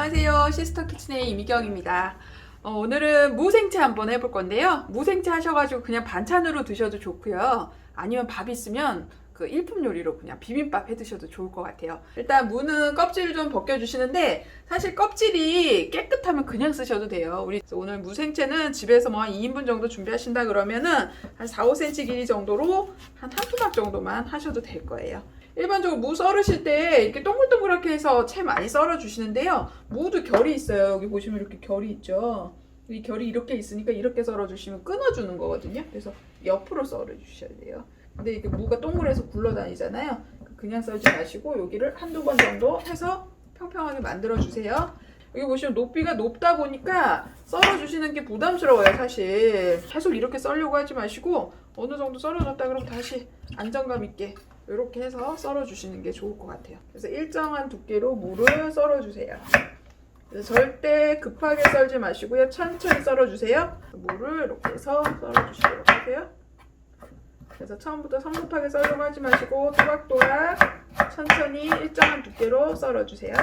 안녕하세요. 시스터 키친의 이미경입니다. 오늘은 무생채 한번 해볼 건데요. 무생채 하셔가지고 그냥 반찬으로 드셔도 좋고요. 아니면 밥 있으면 그 일품 요리로 그냥 비빔밥 해 드셔도 좋을 것 같아요. 일단 무는 껍질을 좀 벗겨주시는데 사실 껍질이 깨끗하면 그냥 쓰셔도 돼요. 우리 오늘 무생채는 집에서 뭐 한 2인분 정도 준비하신다 그러면은 한 4, 5cm 길이 정도로 한 토막 정도만 하셔도 될 거예요. 일반적으로 무 썰으실 때 이렇게 동글동글하게 해서 채 많이 썰어 주시는데요. 무도 결이 있어요. 여기 보시면 이렇게 결이 있죠. 이 결이 이렇게 있으니까 이렇게 썰어 주시면 끊어주는 거거든요. 그래서 옆으로 썰어 주셔야 돼요. 근데 이게 무가 동글해서 굴러다니잖아요. 그냥 썰지 마시고 여기를 한두 번 정도 해서 평평하게 만들어 주세요. 여기 보시면 높이가 높다 보니까 썰어 주시는 게 부담스러워요. 사실 계속 이렇게 썰려고 하지 마시고 어느 정도 썰어줬다 그러면 다시 안정감 있게 이렇게 해서 썰어주시는 게 좋을 것 같아요. 그래서 일정한 두께로 무를 썰어주세요. 그래서 절대 급하게 썰지 마시고요. 천천히 썰어주세요. 무를 이렇게 해서 썰어주시도록 하세요. 그래서 처음부터 성급하게 썰려고 하지 마시고 또박또박 천천히 일정한 두께로 썰어주세요.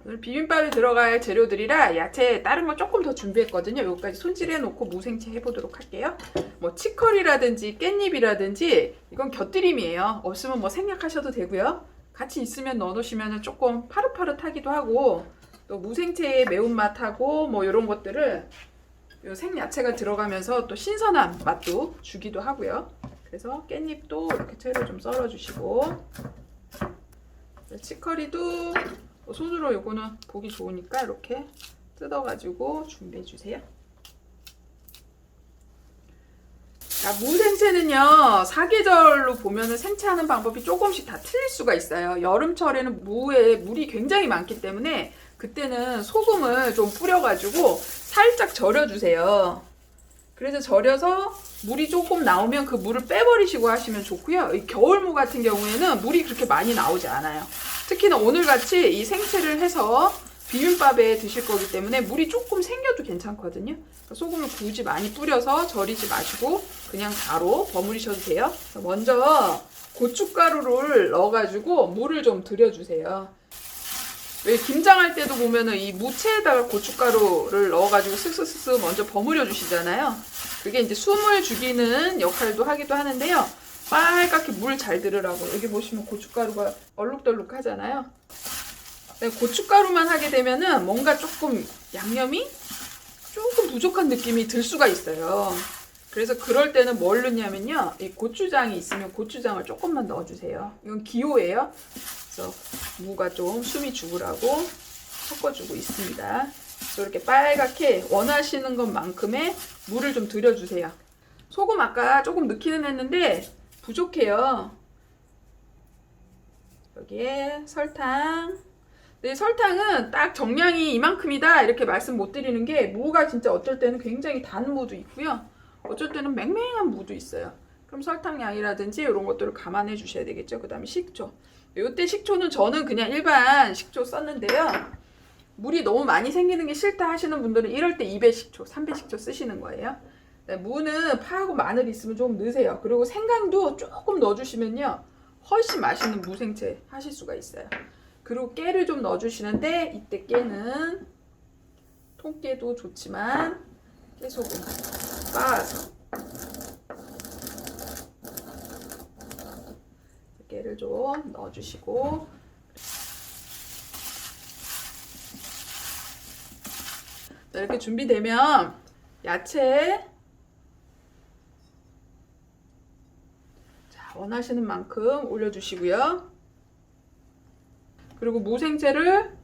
오늘 비빔밥에 들어갈 재료들이라 야채 다른 거 조금 더 준비했거든요. 여기까지 손질해 놓고 무생채 해보도록 할게요. 뭐 치커리라든지 깻잎이라든지 이건 곁들임이에요. 없으면 뭐 생략하셔도 되고요. 같이 있으면 넣어 놓으시면 조금 파릇파릇하기도 하고 또 무생채의 매운맛하고 뭐 이런 것들을 요 생야채가 들어가면서 또 신선한 맛도 주기도 하고요. 그래서 깻잎도 이렇게 채로 좀 썰어 주시고 치커리도 손으로 요거는 보기 좋으니까 이렇게 뜯어가지고 준비해 주세요. 자, 무생채는요, 사계절로 보면은 생채하는 방법이 조금씩 다 틀릴 수가 있어요. 여름철에는 무에 물이 굉장히 많기 때문에 그때는 소금을 좀 뿌려가지고 살짝 절여주세요. 그래서 절여서 물이 조금 나오면 그 물을 빼버리시고 하시면 좋고요. 이 겨울무 같은 경우에는 물이 그렇게 많이 나오지 않아요. 특히나 오늘같이 이 생채를 해서 비빔밥에 드실 거기 때문에 물이 조금 생겨도 괜찮거든요. 소금을 굳이 많이 뿌려서 절이지 마시고 그냥 바로 버무리셔도 돼요. 먼저 고춧가루를 넣어가지고 물을 좀 들여주세요. 왜 김장할 때도 보면은 이 무채에다가 고춧가루를 넣어가지고 슥슥슥 먼저 버무려 주시잖아요. 그게 이제 숨을 죽이는 역할도 하기도 하는데요. 빨갛게 물 잘 들으라고. 여기 보시면 고춧가루가 얼룩덜룩 하잖아요. 고춧가루만 하게 되면은 뭔가 조금 양념이 조금 부족한 느낌이 들 수가 있어요. 그래서 그럴 때는 뭘 넣냐면요. 이 고추장이 있으면 고추장을 조금만 넣어주세요. 이건 기호예요. 그래서 무가 좀 숨이 죽으라고 섞어주고 있습니다. 이렇게 빨갛게 원하시는 것만큼의 물을 좀 들여주세요. 소금 아까 조금 넣기는 했는데 부족해요. 여기에 설탕. 네, 설탕은 딱 정량이 이만큼이다 이렇게 말씀 못 드리는 게 무가 진짜 어쩔 때는 굉장히 단 무도 있고요. 어쩔 때는 맹맹한 무도 있어요. 그럼 설탕량이라든지 이런 것들을 감안해 주셔야 되겠죠. 그 다음에 식초. 이때 식초는 저는 그냥 일반 식초 썼는데요. 물이 너무 많이 생기는 게 싫다 하시는 분들은 이럴 때 2배 식초, 3배 식초 쓰시는 거예요. 네, 무는 파하고 마늘이 있으면 좀 넣으세요. 그리고 생강도 조금 넣어주시면요. 훨씬 맛있는 무생채 하실 수가 있어요. 그리고 깨를 좀 넣어주시는데 이때 깨는 통깨도 좋지만 깨소금 빻아서 깨를 좀 넣어주시고 이렇게 준비되면 야채 원하시는 만큼 올려주시고요. 그리고 무생채를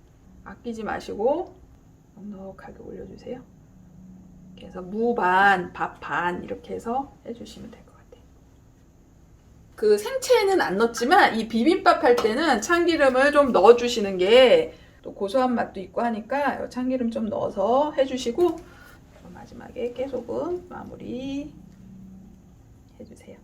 아끼지 마시고 넉넉하게 올려주세요. 이렇게 해서 무 반, 밥 반 이렇게 해서 해주시면 될 것 같아요. 그 생채는 안 넣었지만 이 비빔밥 할 때는 참기름을 좀 넣어주시는 게 또 고소한 맛도 있고 하니까 참기름 좀 넣어서 해주시고 마지막에 깨소금 마무리 해주세요.